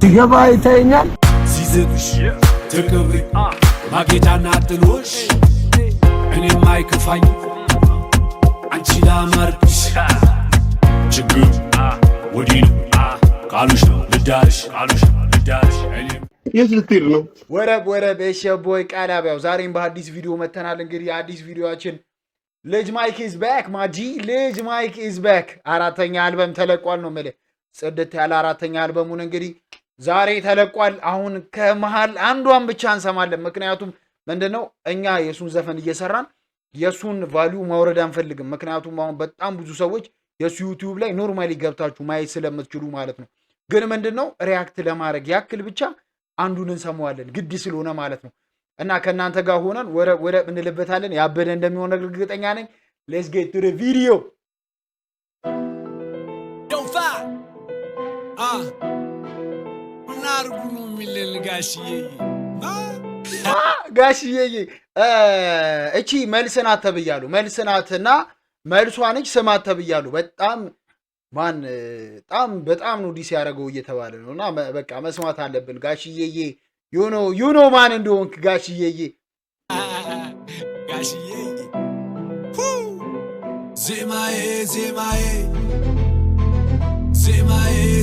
ሲገባ ይተኛል ሲዝብሽ ተከብሪ ማጌጫና ጥሎሽ እኔም አይከፋኝ አንቺ ላማርክሽ ችግር ወዲህ ነው ቃሉሽ ነው ልዳርሽ የት ልትሄድ ነው? ወረብ የሸቦይ ቃላቢያው ዛሬም በአዲስ ቪዲዮ መተናል። እንግዲህ አዲስ ቪዲዮአችን ልጅ ማይክ ኢዝ ባክ ማጂ ልጅ ማይክ ኢዝ ባክ አራተኛ አልበም ተለቋል ነው የምልህ። ጽድት ያለ አራተኛ አልበሙን እንግዲህ ዛሬ ተለቋል። አሁን ከመሃል አንዷን ብቻ እንሰማለን። ምክንያቱም ምንድነው እኛ የሱን ዘፈን እየሰራን የሱን ቫልዩ ማውረድ አንፈልግም። ምክንያቱም አሁን በጣም ብዙ ሰዎች የሱ ዩቲዩብ ላይ ኖርማሊ ገብታችሁ ማየት ስለምትችሉ ማለት ነው። ግን ምንድነው ሪያክት ለማድረግ ያክል ብቻ አንዱን እንሰማዋለን ግድ ስለሆነ ማለት ነው። እና ከናንተ ጋር ሆነን ወረ እንልበታለን። ያበደ እንደሚሆን እርግጠኛ ነኝ። ሌትስ ጌት ቱ ዘ ቪዲዮ። ናርጉኑ ሚለን ጋሽዬ እቺ መልስናት ተብያሉ። መልስናትና መልሷንች ስማት ተብያሉ። በጣም ነው ዲስ ያደረገው እየተባለ ነው። እና በቃ መስማት አለብን ጋሽዬ። ዩ ኖ ማን እንደሆንክ ጋሽዬ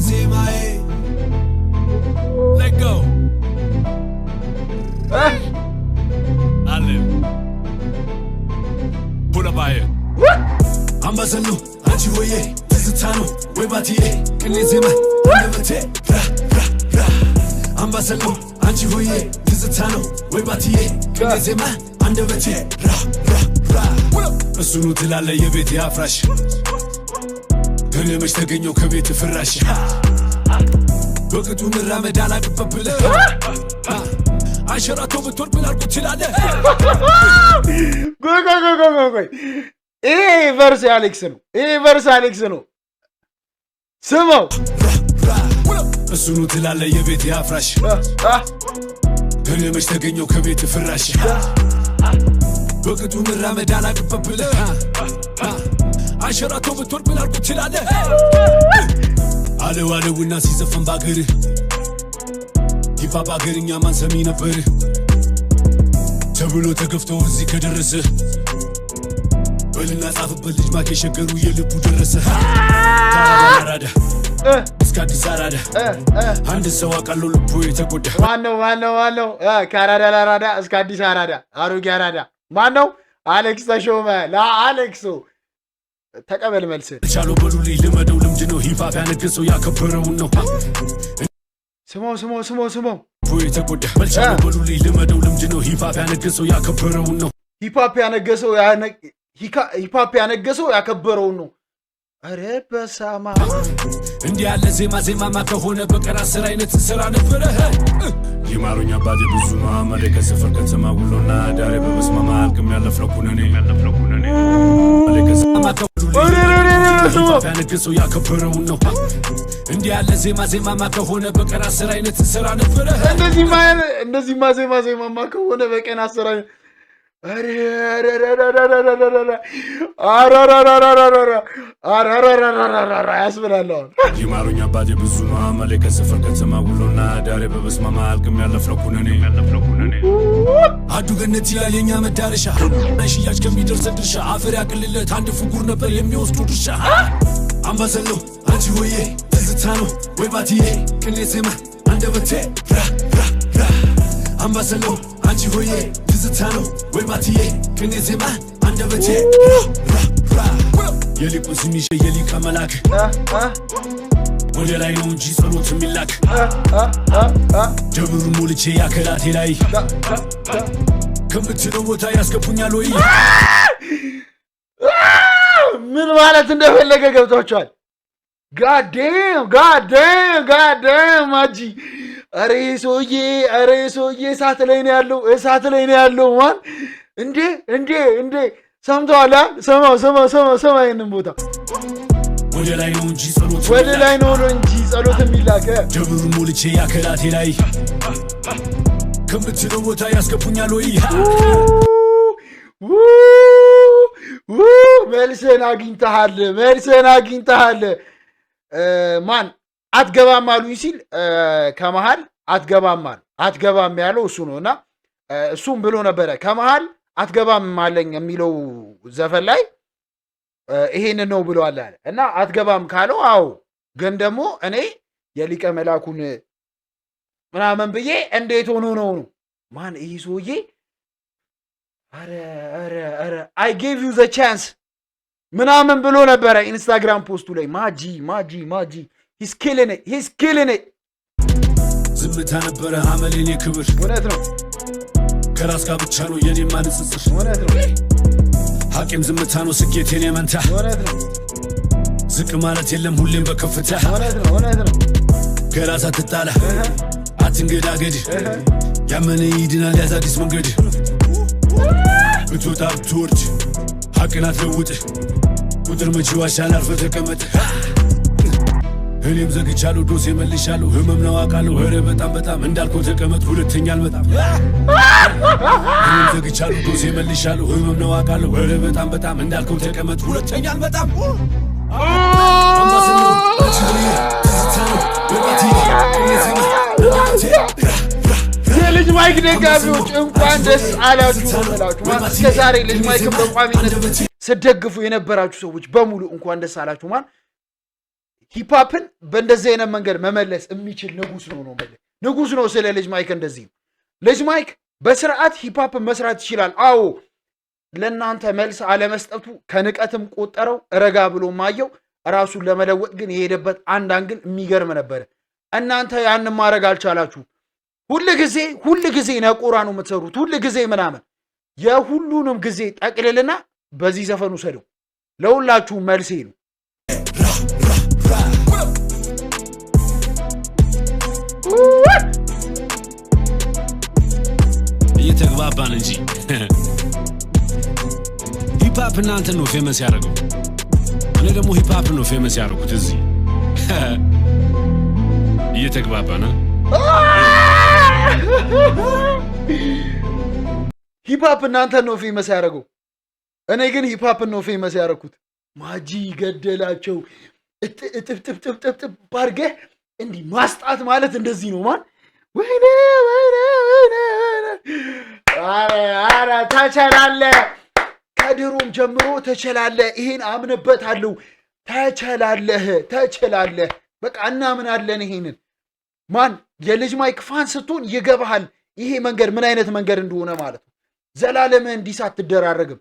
ዜማዬ let go pull up aye ambassador anchi hoye tizitano we batiye kinezema andebete ambassador anchi hoye tizitano we batiye kinezema andebete እሱኑ ትላለ የቤት ያፍራሽ ከነመሽ ተገኘው ከቤት ፍራሽ በቅጡ መራመድ አላቅበብለ አንሸራቶ ብትወርቅ ብላልኩ ትላለ ጎይ ይሄ ቨርስ አሌክስ ነው። ስማው እሱኑ ትላለ የቤት ያፍራሽ ከነመሽ ተገኘው ከቤት ፍራሽ በቅጡ መራመድ አላቅበብለ አንሸራቶ ብትወርቅ ብላልኩ ትላለ አለውና ሲዘፈን ባገር ሂፓፕ አገርኛ ማን ሰሚ ነበር ተብሎ ተገፍቶ እዚህ ከደረሰ በልና ጻፍበት ልጅ ማክ የሸገሩ የልቡ ደረሰ ታራዳ እስከ አዲስ አራዳ አንድ ሰው አቃለው ልቡ የተጎዳ ማነው ከአራዳ ለአራዳ እስከ አዲስ አራዳ አሮጌ አራዳ ማነው? አሌክስ ተሾመ ለአሌክሱ ተቀበል መልስ ቻሎ በሉልኝ ልመደው ልምድ ነው ሂፓፕ ያነገሰው ያከበረውን ነው ስሞ የተጎዳ በልቻሎ በሉልኝ ልመደው ልምድ ነው ሂፓፕ ያነገሰው ያከበረውን ነው ሂፓፕ ያነገሰው ያከበረውን ነው። አረ በሳማ እንዲህ ያለ ዜማማ ከሆነ በቀር 10 አይነት ስራ ነበረ። ይማሩኛ ባጀ ብዙ ነው አመለ ከሰፈር ከተማ ውሎና ዳሬ በመስማማ አልቅም ያለፍነው ኩነኔ ያነገሰው ያከበረውን ነው። እንዲህ ያለ ዜማማ ከሆነ በቀን 10 አይነት ስራ ነበረ። እንደዚህማ ዜማማ ከሆነ በቀን 10 አይነት ያስብላል። ይማሩኛ ባጀ ብዙ ነው አመለ ከሰፈር ከተማ ውሎና ዳሬ በመስማማ አልቅም ያለፍነው ኩነኔ አዱ ገነት ይላል የኛ መዳረሻ ሽያጭ ከሚደርስ ድርሻ አፈር ያቅልለት አንድ ፍጉር ነበር የሚወስዱ ድርሻ አምባሰሎ አንቺ ሆዬ ትዝታ ነው ወይ ባትዬ ቅኔ ዜማ አንደበቴ አምባሰሎ አንቺ ሆዬ ትዝታ ነው ወይ ባትዬ ቅኔ ዜማ አንደበቴ የሊቁ ስሚሽ የሊቀ መላክ ወደ ላይ ነው እንጂ ጸሎት የሚላክ ደብሩ ሞልቼ ያከላቴ ላይ ከምትለው ቦታ ያስገቡኛል ወይ ምን ማለት እንደፈለገ ገብቷቸዋል። ጋዴም ማጂ አሬ ሰውዬ እሳት ላይ ነው ያለው ማን እንዴ ሰምተዋል? ሰማ ይሄንን ቦታ ወደ ላይ ነው እንጂ ጸሎት የሚላከ ደብሩ ሞልቼ ያከላቴ ላይ ከምትለው ቦታ ያስገቡኛል ወይ መልስን አግኝተሃል ማን አትገባም አሉኝ ሲል ከመሃል አትገባም ያለው እሱ ነውና እሱም ብሎ ነበረ ከመሃል አትገባም አለኝ የሚለው ዘፈን ላይ ይሄን ነው ብሏል አለ እና አትገባም ካለው አዎ ግን ደግሞ እኔ የሊቀ መላኩን ምናምን ብዬ እንዴት ሆኖ ነው ማን ይሄ ሰውዬ አረ I gave you the chance ምናምን ብሎ ነበረ ኢንስታግራም ፖስቱ ላይ ማጂ he's killing it ዝምታ ነበረ አመሌን የክብር እውነት ነው ከራስ ጋር ብቻ ነው የኔ ማንጽጽር እውነት ነው ሐቂም ዝምታ ነው ስኬቴን የመንታ እውነት ነው ዝቅ ማለት የለም ሁሌም በከፍታ እውነት ነው ከራስ አትጣላ አትንገዳገድ ያመነ ይድናል ያዝ አዲስ መንገድ ብትወጣ ብትወርድ ሐቅን አትለውጥ ቁጥር መቼ ዋሻል አርፈህ ተቀመጥ እኔም ዘግቻለሁ ዶሴ መልሻለሁ ህመም ነው አውቃለሁ ኧረ በጣም እንዳልከው ተቀመጥ ሁለተኛ አልመጣም እኔም ዘግቻለሁ ዶሴ መልሻለሁ ህመም ነው አውቃለሁ ኧረ በጣም እንዳልከው ተቀመጥ ሁለተኛ አልመጣም የልጅ ማይክ ደጋፊዎች እንኳን ደስ አላችሁ ማለት እስከዛሬ ልጅ ማይክን በቋሚነት ስደግፉ የነበራችሁ ሰዎች በሙሉ እንኳን ደስ አላችሁ ማለት ሂፓፕን በእንደዚህ አይነት መንገድ መመለስ የሚችል ንጉስ ነው ማለት ንጉስ ነው ስለ ልጅ ማይክ እንደዚህ ነው ልጅ ማይክ በስርዓት ሂፓፕን መስራት ይችላል አዎ ለናንተ መልስ አለመስጠቱ ከንቀትም ቆጠረው ረጋ ብሎ ማየው ራሱን ለመለወጥ ግን የሄደበት አንድ አንግል የሚገርም ነበር እናንተ ያን ማድረግ አልቻላችሁ ሁሉ ጊዜ ነቆራ ነው የምትሰሩት ሁሉ ጊዜ ምናምን የሁሉንም ጊዜ ጠቅልልና በዚህ ዘፈኑ ሰደው ለሁላችሁ መልሴ ነው እየተግባባን እንጂ ሂፓፕ እናንተ ነው ፌመስ ያደረገው እኔ ደግሞ ሂፓፕ ነው ፌመስ ያደረኩት እዚህ እየተግባባና ሂፓፕ እናንተ ነው ፌመስ ያደረገው እኔ ግን ሂፓፕ ነው ፌመስ ያደረኩት ማጂ ገደላቸው እጥብ ባርገህ እንዲህ ማስጣት ማለት እንደዚህ ነው ማን ወይኔ አረ ተቸላለ ከድሮም ጀምሮ ተቸላለ ይሄን አምንበታለሁ ተቸላለህ በቃ እናምናለን ይሄንን ማን የልጅ ማይክ ፋን ስትሆን ይገባሃል ይሄ መንገድ ምን አይነት መንገድ እንደሆነ ማለት ነው ዘላለምን ዲስ አትደራረግም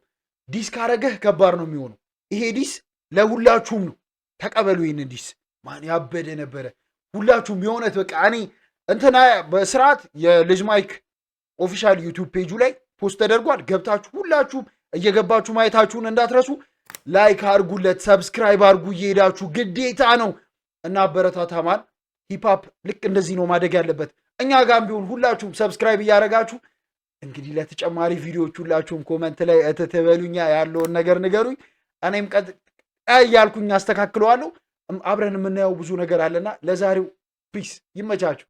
ዲስ ካረገህ ከባድ ነው የሚሆነው ይሄ ዲስ ለሁላችሁም ነው ተቀበሉ ይሄን ዲስ ማን ያበደ ነበረ ሁላችሁም የሆነት በቃ እኔ እንትና በስርዓት የልጅ ማይክ ኦፊሻል ዩቲዩብ ፔጁ ላይ ፖስት ተደርጓል ገብታችሁ ሁላችሁም እየገባችሁ ማየታችሁን እንዳትረሱ ላይክ አርጉለት ሰብስክራይብ አርጉ እየሄዳችሁ ግዴታ ነው እና አበረታታማል ሂፓፕ ልክ እንደዚህ ነው ማደግ ያለበት እኛ ጋርም ቢሆን ሁላችሁም ሰብስክራይብ እያደረጋችሁ እንግዲህ ለተጨማሪ ቪዲዮዎች ሁላችሁም ኮሜንት ላይ እተተበሉኛ ያለውን ነገር ንገሩኝ እኔም ያልኩኝ አስተካክለዋለሁ አብረን የምናየው ብዙ ነገር አለና ለዛሬው ፒስ ይመቻችሁ